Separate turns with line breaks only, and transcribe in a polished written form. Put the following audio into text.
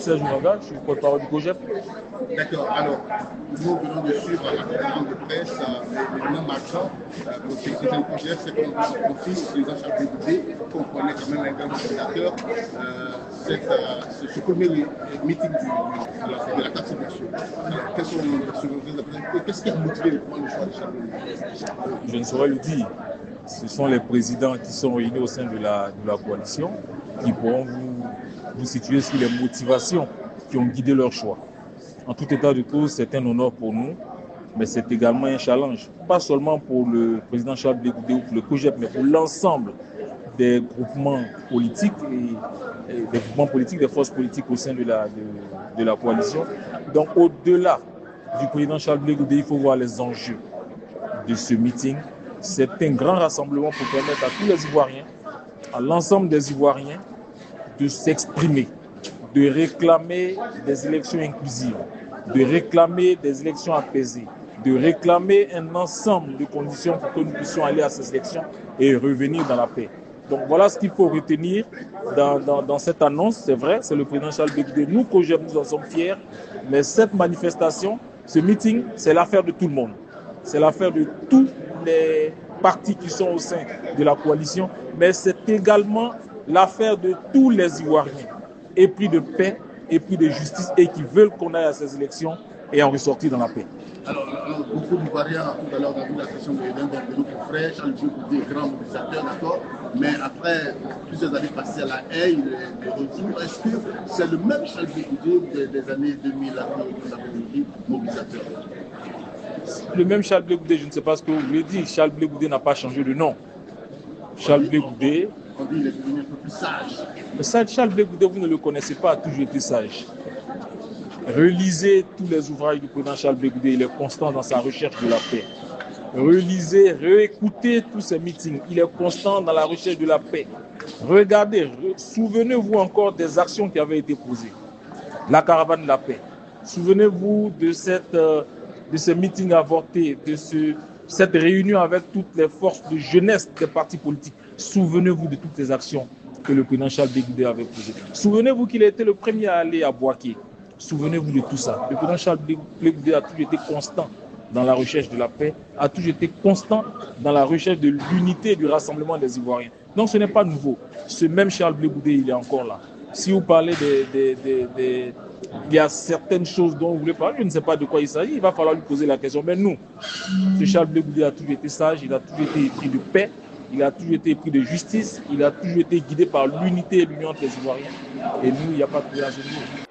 Serge Ounanga, je suis porte-parole du COJEP.
D'accord. Alors, nous venons de suivre la conférence de presse, l'événement marquant pour le secrétaire du COJEP, c'est qu'on a compris, le président Charles Blé Goudé, qu'on connaît quand même un grand mobilisateur, ce premier meeting de la participation. Alors, quels sont qu'est-ce qui a motivé le choix de Charles Blé Goudé?
Je ne saurais le dire. Ce sont les présidents qui sont réunis au sein de la coalition qui pourront vous situer sur les motivations qui ont guidé leur choix. En tout état de cause, c'est un honneur pour nous, mais c'est également un challenge, pas seulement pour le président Charles Blé Goudé ou pour le COJEP, mais pour l'ensemble des groupements politiques et des groupements politiques, des forces politiques au sein de la coalition. Donc au-delà du président Charles Blé Goudé, il faut voir les enjeux de ce meeting. C'est un grand rassemblement pour permettre à tous les Ivoiriens, à l'ensemble des Ivoiriens, de s'exprimer, de réclamer des élections inclusives, de réclamer des élections apaisées, de réclamer un ensemble de conditions pour que nous puissions aller à ces élections et revenir dans la paix. Donc voilà ce qu'il faut retenir dans cette annonce. C'est vrai, c'est le président Charles Blé Goudé. Nous, COJEP, nous en sommes fiers, mais cette manifestation, ce meeting, c'est l'affaire de tout le monde. C'est l'affaire de tous les partis qui sont au sein de la coalition, mais c'est également l'affaire de tous les Ivoiriens épris de paix, épris de justice et qui veulent qu'on aille à ces élections et en ressortir dans la paix.
Alors beaucoup d'Ivoiriens, tout à l'heure, dans la session de l'un de nos confrères, Charles Blé Goudé, grand mobilisateur, d'accord, mais après plusieurs années passées à la haie, il est de retour. Est-ce que c'est le même Charles Blé Goudé des années 2000 à nous avons dit mobilisateur?
Le même Charles Blé Goudé, je ne sais pas ce que vous voulez dire. Charles Blé Goudé n'a pas changé de nom. Charles Blé Goudé.
On dit qu'il est devenu un peu plus sage.
Mais Charles Blé Goudé, vous ne le connaissez pas, a toujours été sage. Relisez tous les ouvrages du président Charles Blé Goudé, il est constant dans sa recherche de la paix. Relisez, réécoutez tous ses meetings, il est constant dans la recherche de la paix. Regardez, souvenez-vous encore des actions qui avaient été posées. La caravane de la paix. Souvenez-vous de ce meeting avorté, de cette réunion avec toutes les forces de jeunesse des partis politiques. Souvenez-vous de toutes les actions que le président Charles Blé Goudé avait posées. Souvenez-vous qu'il a été le premier à aller à Boaké. Souvenez-vous de tout ça. Le président Charles Blé Goudé a toujours été constant dans la recherche de la paix, a toujours été constant dans la recherche de l'unité et du rassemblement des Ivoiriens. Donc ce n'est pas nouveau. Ce même Charles Blé Goudé, il est encore là. Si vous parlez il y a certaines choses dont vous voulez parler, je ne sais pas de quoi il s'agit, il va falloir lui poser la question. Mais nous, ce Charles Blé Goudé a toujours été sage, il a toujours été épris de paix, il a toujours été épris de justice, il a toujours été guidé par l'unité et l'union des Ivoiriens. Et nous, il n'y a pas de place de nous.